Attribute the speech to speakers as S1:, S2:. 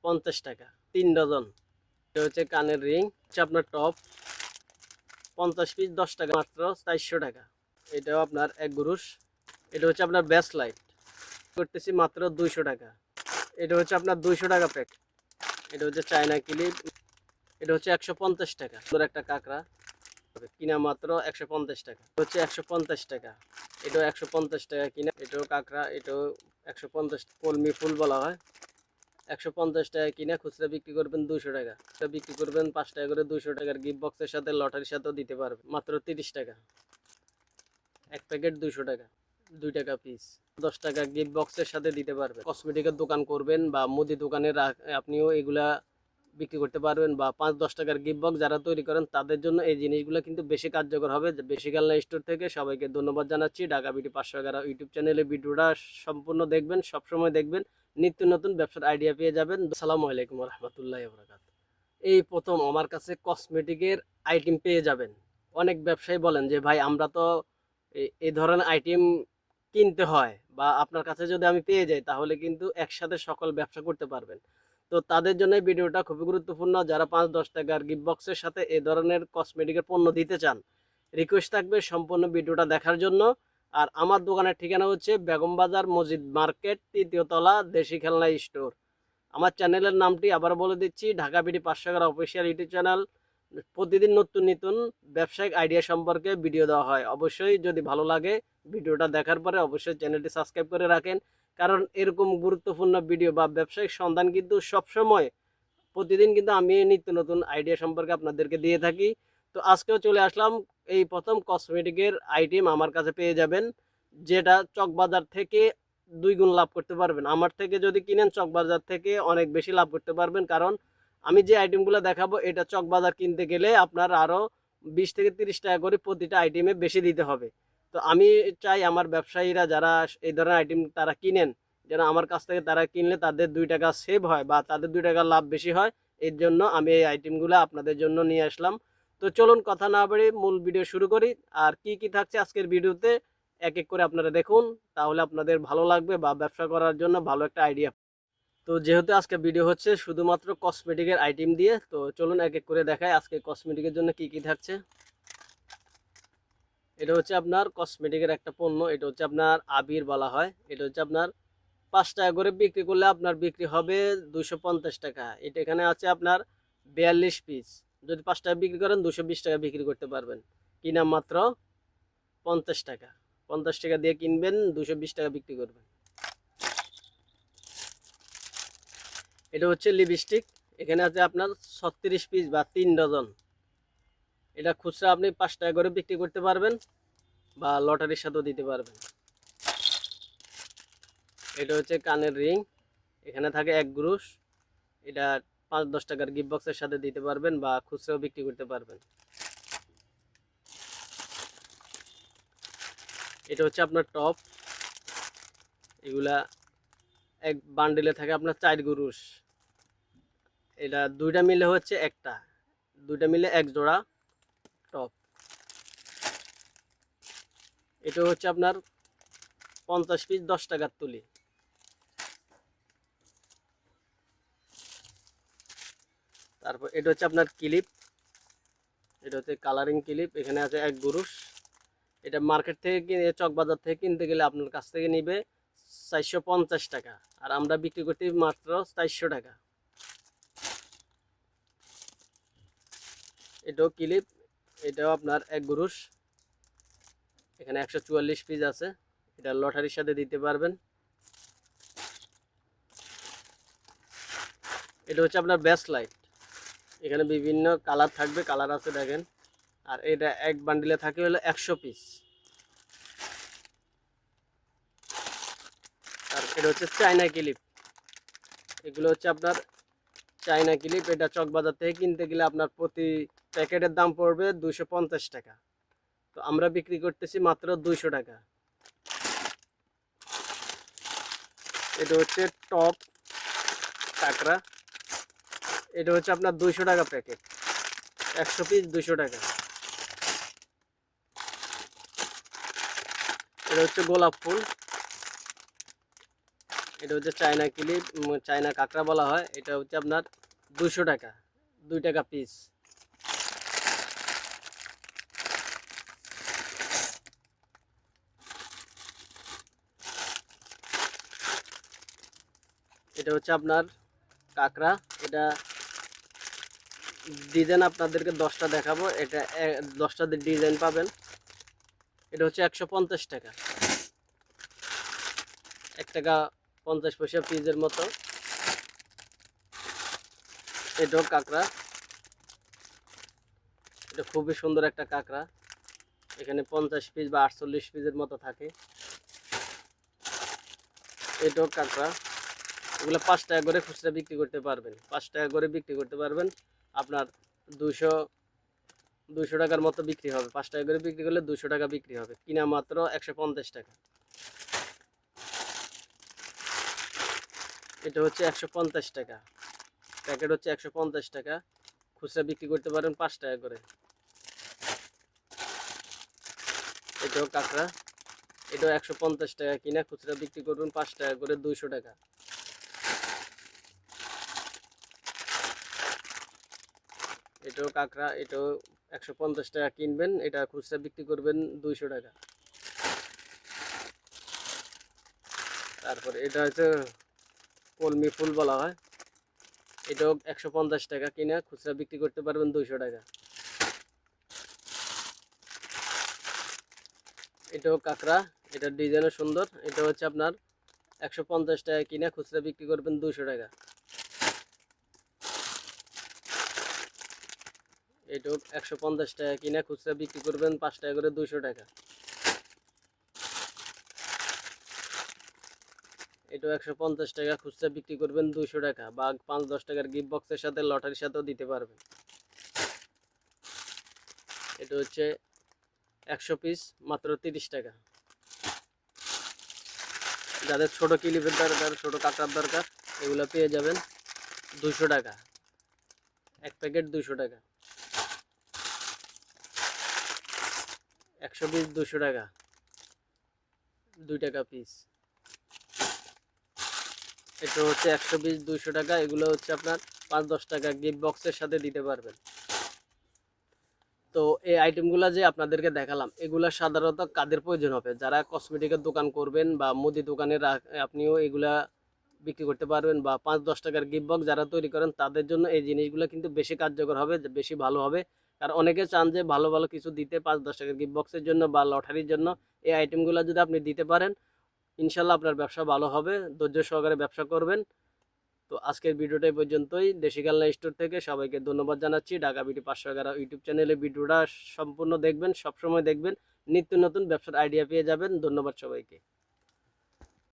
S1: 50 টাকা 3 ডজন। এটা হচ্ছে কানের রিং, হচ্ছে আপনার টপ 50 পিস 10 টাকা, মাত্র 400 টাকা। এটাও আপনার এক গুরুষ। এটা হচ্ছে আপনার ব্যাস লাইট, করতেছি মাত্র 200 টাকা। এটা হচ্ছে আপনার 200 টাকা প্যাক। এটা হচ্ছে চায়না ক্লিপ, এটা হচ্ছে 150 টাকা। সুন্দর একটা কাঁকড়া, কিনা মাত্র 150 টাকা। হচ্ছে 150 টাকা। এটাও 150 টাকা কিনা। এটাও কাঁকড়া, এটাও 150, কলমি ফুল বলা হয়। 150 টাকা কিনা, খুচরা বিক্রি করবেন 200 টাকা। বিক্রি করবেন 5 টাকা করে, 200 টাকার গিফট বক্সের সাথে লটারির সাথেও দিতে পারবেন মাত্র 30 টাকা। এক প্যাকেট 200 টাকা, 2 টাকা পিস। 10 টাকা গিফট বক্সের সাথে দিতে পারবেন। কসমেটিকের দোকান করবেন বা মুদি দোকানে আপনিও এগুলা বিক্রি করতে পারবেন, বা 5-10 টাকার গিফট বক্স যারা তৈরি করেন তাদের জন্য এই জিনিসগুলো কিন্তু বেশি কার্যকর হবে। বেশি খেলনা স্টোর থেকে সবাইকে ধন্যবাদ জানাচ্ছি। ঢাকা বিডি 511 ইউটিউব চ্যানেলে ভিডিওটা সম্পূর্ণ দেখবেন, সবসময় দেখবেন, নিত্য নতুন ব্যবসার আইডিয়া পেয়ে যাবেন। আসসালামু আলাইকুম রহমতুল্লাহ বরকাত। এই প্রথম আমার কাছে কসমেটিকের আইটেম পেয়ে যাবেন। অনেক ব্যবসায়ী বলেন যে ভাই আমরা তো এই ধরনের আইটেম কিনতে হয়, বা আপনার কাছে যদি আমি পেয়ে যাই তাহলে কিন্তু একসাথে সকল ব্যবসা করতে পারবেন। তো তাদের জন্য ভিডিওটা খুবই গুরুত্বপূর্ণ। যারা 5-10 টাকার গিফট বক্সের সাথে এই ধরনের কসমেটিকের পণ্য দিতে চান, রিকোয়েস্ট থাকবে সম্পূর্ণ ভিডিওটা দেখার জন্য। আর আমার দোকানের ঠিকানা হচ্ছে বেগম বাজার মসজিদ মার্কেট, 3য় তলা, দেশি খেলনা স্টোর। আমার চ্যানেলের নামটি আবার বলে দিচ্ছি, Dhaka BD 511 official YouTube channel. প্রতিদিন নতুন নতুন ব্যবসায়িক আইডিয়া সম্পর্কে ভিডিও দেওয়া হয়। অবশ্যই যদি ভালো লাগে ভিডিওটা দেখার পরে অবশ্যই চ্যানেলটি সাবস্ক্রাইব করে রাখেন, কারণ এরকম গুরুত্বপূর্ণ ভিডিও বা ব্যবসায়িক সন্ধান কিন্তু সবসময়, প্রতিদিন কিন্তু আমি নিত্য নতুন আইডিয়া সম্পর্কে আপনাদেরকে দিয়ে থাকি। তো আজকেও চলে আসলাম। এই প্রথম কসমেটিকের আইটেম আমার কাছে পেয়ে যাবেন, যেটা চকবাজার থেকে 2 গুণ লাভ করতে পারবেন। আমার থেকে যদি কিনেন চকবাজার থেকে অনেক বেশি লাভ করতে পারবেন, কারণ আমি যে আইটেমগুলো দেখাবো এটা চকবাজার কিনতে গেলে আপনার আরও 20 থেকে 30 টাকা করে প্রতিটা আইটেমে বেশি দিতে হবে। তো আমি চাই আমার ব্যবসায়ীরা যারা এই ধরনের আইটেম তারা কিনেন, যেন আমার কাছ থেকে তারা কিনলে তাদের 2 টাকা সেভ হয় বা তাদের 2 টাকা লাভ বেশি হয়। এর জন্য আমি এই আইটেমগুলো আপনাদের জন্য নিয়ে আসলাম। তো চলুন কথা না বাড়িয়ে মূল ভিডিও শুরু করি। আর কি কি থাকছে আজকের ভিডিওতে এক এক করে আপনারা দেখুন, তাহলে আপনাদের ভালো লাগবে বা ব্যবসা করার জন্য ভালো একটা আইডিয়া। তো যেহেতু আজকে ভিডিও হচ্ছে শুধুমাত্র কসমেটিকের আইটেম দিয়ে, তো চলুন এক এক করে দেখাই আজকে কসমেটিকের জন্য কি কি থাকছে। এটা হচ্ছে আপনার কসমেটিকের একটা পণ্য, এটা হচ্ছে আপনার আবির বলা হয়। এটা হচ্ছে আপনার 5 টাকা করে বিক্রি করলে আপনার বিক্রি হবে 250 টাকা। এটা এখানে আছে আপনার 42 পিস। যদি 5 টাকা বিক্রি করেন 220 টাকা বিক্রি করতে পারবেন। কিনা মাত্র 50 টাকা। 50 টাকা দিয়ে কিনবেন, 220 টাকা বিক্রি করবেন। এটা হচ্ছে লিপস্টিক, এখানে আছে আপনার 36 পিস বা 3 ডজন। এটা খুচরা আপনি 5 টাকা করে বিক্রি করতে পারবেন বা লটারির সাথেও দিতে পারবেন। এটা হচ্ছে কানের রিং, এখানে থাকে এক গ্রুশ। এটা 5-10 টাকার গিফট বক্সের সাথে দিতে পারবেন বা খুচরাও বিক্রি করতে পারবেন। এটা হচ্ছে আপনার টপ, এগুলা এক বান্ডিলে থাকে আপনার 4 গ্রুশ। এটা 2টা মিলে হচ্ছে একটা, 2টা মিলে এক জোড়া টপ। এটা হচ্ছে আপনার 50 পিস 10 টাকার তুলি। তারপর এটা হচ্ছে আপনার ক্লিপ, এটা হচ্ছে কালারিং ক্লিপ, এখানে আছে এক গ্রুশ। এটা মার্কেট থেকে কিনে, চকবাজার থেকে কিনতে গেলে আপনার কাছ থেকে নিবে 450 টাকা, আর আমরা বিক্রি করতে মাত্র 400 টাকা। এটাও ক্লিপ, এটাও আপনার এক গ্রুশ, এখানে 144 পিস আছে। এটা লটারির সাথে দিতে পারবেন। এটা হচ্ছে আপনার ব্যাস লাইট, এখানে বিভিন্ন কালার থাকবে, কালার আছে দেখেন। আর এটা এক বান্ডিলে থাকে হলো 100 পিস। আর এটা হচ্ছে চায়না ক্লিপ, এগুলো হচ্ছে আপনার চায়না ক্লিপ। এটা চকবাজার থেকে কিনতে গেলে আপনার প্রতি প্যাকেটের দাম পড়বে 250 টাকা। তো আমরা বিক্রি করতেছি মাত্র 200 টাকা। এটা হচ্ছে টপ কাঁকড়া, এটা হচ্ছে আপনার 200 টাকা প্যাকেট, 100 পিস 200 টাকা। এটা হচ্ছে গোলাপ ফুল, এটা হচ্ছে চায়না ক্লিপ, চায়না কাঁকড়া বলা হয়। এটা হচ্ছে আপনার 200 টাকা, 2 টাকা পিস। এটা হচ্ছে আপনার কাঁকড়া। এটা ডিজাইন আপনাদেরকে 10টা দেখাবো। এটা 10টা ডিজাইন পাবেন। এটা হচ্ছে 150 টাকা, 1 টাকা 50 পয়সা পিসের মতো। এটাও কাঁকড়া, এটা খুবই সুন্দর একটা কাঁকড়া। এখানে 50 পিস বা 48 পিসের মতো থাকে। এটাও কাঁকড়া। এগুলো 5 টাকা করে খুচরা বিক্রি করতে পারবেন, 5 টাকা করে বিক্রি করতে পারবেন। আপনার 200 টাকার মতো বিক্রি হবে। 5 টাকা করে বিক্রি করলে 200 টাকা বিক্রি হবে, কিনা মাত্র 150 টাকা। এটা হচ্ছে 150 টাকা, প্যাকেট হচ্ছে 150 টাকা, খুচরা বিক্রি করতে পারেন 5 টাকা করে। এটাও কাঁকড়া, এটাও 150 টাকা কিনা, খুচরা বিক্রি করবেন 5 টাকা করে, 200 টাকা। এটাও কাঁকড়া, এটাও 150 টাকা কিনবেন, এটা খুচরা বিক্রি করবেন 200 টাকা। তারপরে এটা হচ্ছে কলমি ফুল বলা হয়। এটাও 150 টাকা কিনা, খুচরা বিক্রি করতে পারবেন 200 টাকা। এটাও কাঁকড়া, এটার ডিজাইনও সুন্দর। এটা হচ্ছে আপনার 150 টাকা কিনা, খুচরা বিক্রি করবেন 200 টাকা। এটাও 150 টাকা কিনা, খুচরা বিক্রি করবেন 5 টাকা করে, 200 টাকা। এটাও 150 টাকা, খুচরা বিক্রি করবেন 200 টাকা, বা 5-10 টাকার গিফট বক্সের সাথে লটারির সাথেও দিতে পারবেন। এটা হচ্ছে 100 পিস মাত্র 30 টাকা। যাদের ছোট ক্লিপের দরকার, ছোট কাঁকড়ার দরকার, এগুলো পেয়ে যাবেন 200 টাকা, এক প্যাকেট 200 টাকা। 100 পিস 200 টাকা, 2 টাকা পিস। এটা হচ্ছে 100 পিস 200 টাকা। এগুলো হচ্ছে আপনার 5-10 টাকা গিফট বক্সের সাথে দিতে পারবেন। তো এই আইটেমগুলো যে আপনাদেরকে দেখালাম, এগুলা সাধারণত কাদের প্রয়োজন হবে? যারা কসমেটিকের দোকান করবেন বা মুদি দোকানে আপনিও এগুলা বিক্রি করতে পারবেন, বা 5-10 টাকার গিফট বক্স যারা তৈরি করেন, তাদের জন্য এই জিনিসগুলো কিন্তু বেশি কার্যকর হবে, বেশি ভালো হবে। কারণ অনেকে চান যে ভালো ভালো কিছু দিতে, 5-10 টাকার গিফট বক্সের জন্য বা লটারির জন্য। এই আইটেমগুলো যদি আপনি দিতে পারেন, ইনশাল্লাহ আপনার ব্যবসা ভালো হবে। ধৈর্য সহকারে ব্যবসা করবেন। তো আজকের ভিডিওটা এই পর্যন্তই। দেশি খেলনা স্টোর থেকে সবাইকে ধন্যবাদ জানাচ্ছি। ঢাকা বিডি 511 ইউটিউব চ্যানেলে ভিডিওটা সম্পূর্ণ দেখবেন, সবসময় দেখবেন, নিত্য নতুন ব্যবসার আইডিয়া পেয়ে যাবেন। ধন্যবাদ সবাইকে।